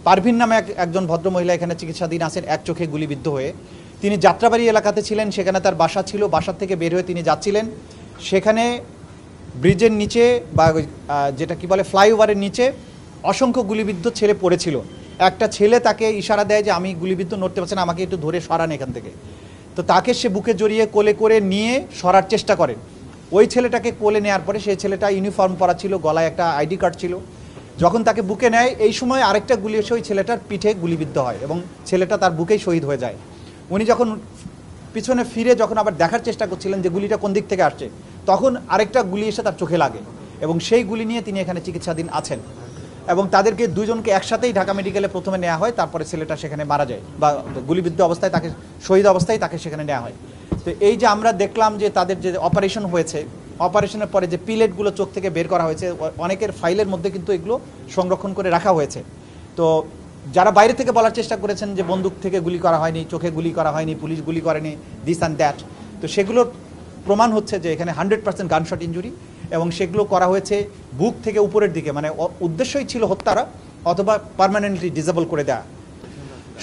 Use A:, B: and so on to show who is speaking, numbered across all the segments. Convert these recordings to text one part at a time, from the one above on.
A: পারভিন নামে একজন ভদ্রমহিলা এখানে চিকিৎসাধীন আছেন এক চোখে গুলিবিদ্ধ হয়ে। তিনি যাত্রাবাড়ি এলাকাতে ছিলেন, সেখানে তার বাসা ছিল। বাসার থেকে বের হয়ে তিনি যাচ্ছিলেন, সেখানে ব্রিজের নিচে বা যেটা কি বলে ফ্লাইওভারের নিচে অসংখ্য গুলিবিদ্ধ ছেলে পড়েছিল। একটা ছেলে তাকে ইশারা দেয় যে আমি গুলিবিদ্ধ নড়তে পারছি না, আমাকে একটু ধরে সরান এখান থেকে। তো তাকে সে বুকে জড়িয়ে কোলে করে নিয়ে সরার চেষ্টা করেন। ওই ছেলেটাকে কোলে নেওয়ার পরে সেই ছেলেটা ইউনিফর্ম পরা ছিল, গলায় একটা আইডি কার্ড ছিল। যখন তাকে বুকে নেয় এই সময় আরেকটা গুলি এসে ওই ছেলেটার পিঠে গুলিবিদ্ধ হয় এবং ছেলেটা তার বুকেই শহীদ হয়ে যায়। উনি যখন পিছনে ফিরে যখন আবার দেখার চেষ্টা করছিলেন যে গুলিটা কোন দিক থেকে আসছে, তখন আরেকটা গুলি এসে তার চোখে লাগে এবং সেই গুলি নিয়ে তিনি এখানে চিকিৎসাধীন আছেন। এবং তাদেরকে দুজনকে একসাথেই ঢাকা মেডিকেলে প্রথমে নেওয়া হয়, তারপরে ছেলেটা সেখানে মারা যায় বা গুলিবিদ্ধ অবস্থায় তাকে শহীদ অবস্থায় তাকে সেখানে নেওয়া হয়। তো এই যে আমরা দেখলাম যে তাদের যে অপারেশন হয়েছে, অপারেশনের পরে যে পিলেটগুলো চোখ থেকে বের করা হয়েছে, অনেকের ফাইলের মধ্যে কিন্তু এগুলো সংরক্ষণ করে রাখা হয়েছে। তো যারা বাইরে থেকে বলার চেষ্টা করেছেন যে বন্দুক থেকে গুলি করা হয়নি, চোখে গুলি করা হয়নি, পুলিশ গুলি করেনি, দিস অ্যান্ড দ্যাট, তো সেগুলোর প্রমাণ হচ্ছে যে এখানে 100% গানশট ইঞ্জুরি এবং সেগুলো করা হয়েছে বুক থেকে উপরের দিকে, মানে উদ্দেশ্যই ছিল হত্যারা অথবা পার্মানেন্টলি ডিসেবল করে দেওয়া।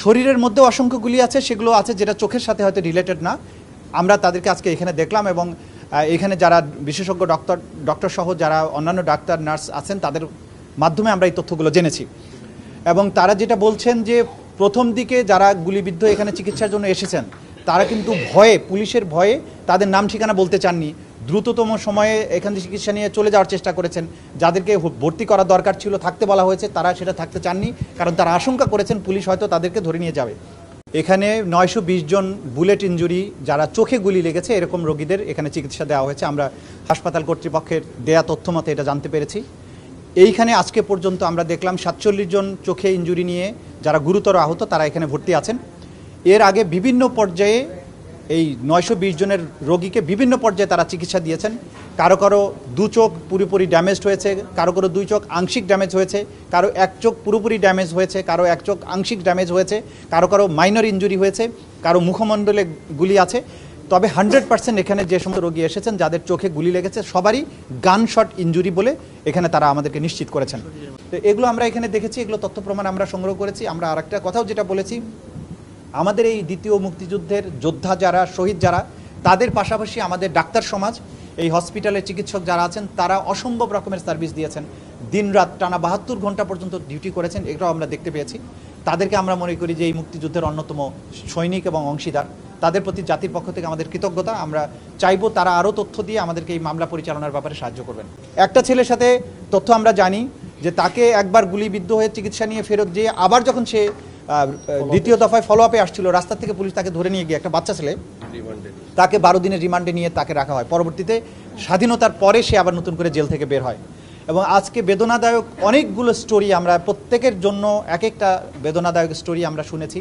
A: শরীরের মধ্যে অসংখ্য গুলি আছে, সেগুলো আছে যেটা চোখের সাথে হয়তো রিলেটেড না। আমরা তাদেরকে আজকে এখানে দেখলাম এবং এখানে যারা বিশেষজ্ঞ ডক্টর সহ যারা অন্যান্য ডাক্তার নার্স আছেন তাদের মাধ্যমে আমরা এই তথ্যগুলো জেনেছি। এবং তারা যেটা বলছেন যে প্রথম দিকে যারা গুলিবিদ্ধ এখানে চিকিৎসার জন্য এসেছেন তারা কিন্তু ভয়ে, পুলিশের ভয়ে তাদের নাম ঠিকানা বলতে চাননি, দ্রুততম সময়ে এখান থেকে চিকিৎসা নিয়ে চলে যাওয়ার চেষ্টা করেছেন। যাদেরকে ভর্তি করা দরকার ছিল, থাকতে বলা হয়েছে, তারা সেটা থাকতে চাননি, কারণ তারা আশঙ্কা করেছেন পুলিশ হয়তো তাদেরকে ধরে নিয়ে যাবে। এখানে 920 জন বুলেট ইঞ্জুরি যারা চোখে গুলি লেগেছে এরকম রোগীদের এখানে চিকিৎসা দেওয়া হয়েছে। আমরা হাসপাতাল কর্তৃপক্ষের দেয়া তথ্য মতে এটা জানতে পেরেছি। এইখানে আজকে পর্যন্ত আমরা দেখলাম 47 জন চোখে ইঞ্জুরি নিয়ে যারা গুরুতর আহত তারা এখানে ভর্তি আছেন। এর আগে বিভিন্ন পর্যায়ে এই 920 জনের রোগীকে বিভিন্ন পর্যায়ে তারা চিকিৎসা দিয়েছেন। কারো কারো দু চোখ পুরোপুরি ড্যামেজড হয়েছে, কারো কারো দুই চোখ আংশিক ড্যামেজ হয়েছে, কারো এক চোখ পুরোপুরি ড্যামেজ হয়েছে, কারো এক চোখ আংশিক ড্যামেজ হয়েছে, কারো কারো মাইনর ইঞ্জুরি হয়েছে, কারো মুখমণ্ডলে গুলি আছে। তবে 100% এখানে যে সমস্ত রোগী এসেছেন যাদের চোখে গুলি লেগেছে সবারই গানশট ইঞ্জুরি বলে এখানে তারা আমাদেরকে নিশ্চিত করেছেন। তো এগুলো আমরা এখানে দেখেছি, এগুলো তথ্য প্রমাণ আমরা সংগ্রহ করেছি। আমরা আরেকটা কথাও যেটা বলেছি, আমাদের এই দ্বিতীয় মুক্তিযুদ্ধের যোদ্ধা যারা, শহীদ যারা, তাদের পাশাপাশি আমাদের ডাক্তার সমাজ, এই হসপিটালের চিকিৎসক যারা আছেন তারা অসম্ভব রকমের সার্ভিস দিয়েছেন, দিনরাত টানা 72 ঘন্টা পর্যন্ত ডিউটি করেছেন, এটাও আমরা দেখতে পেয়েছি। তাদেরকে আমরা মনে করি যে এই মুক্তিযুদ্ধের অন্যতম সৈনিক এবং অংশীদার। তাদের প্রতি জাতির পক্ষ থেকে আমাদের কৃতজ্ঞতা। আমরা চাইবো তারা আরও তথ্য দিয়ে আমাদেরকে এই মামলা পরিচালনার ব্যাপারে সাহায্য করবেন। একটা ছেলের সাথে তথ্য আমরা জানি যে তাকে একবার গুলিবিদ্ধ হয়ে চিকিৎসা নিয়ে ফেরত দিয়ে আবার যখন সে দ্বিতীয় দফায় ফলো আপে আসছিল, রাস্তা থেকে পুলিশ তাকে ধরে নিয়ে গিয়ে, একটা বাচ্চা ছেলে, তাকে 12 দিনের রিমান্ডে নিয়ে তাকে রাখা হয়। পরবর্তীতে স্বাধীনতার পরে সে আবার নতুন করে জেল থেকে বের হয়। এবং আজকে বেদনাদায়ক অনেকগুলো স্টোরি, আমরা প্রত্যেকের জন্য এক একটা বেদনাদায়ক স্টোরি আমরা শুনেছি।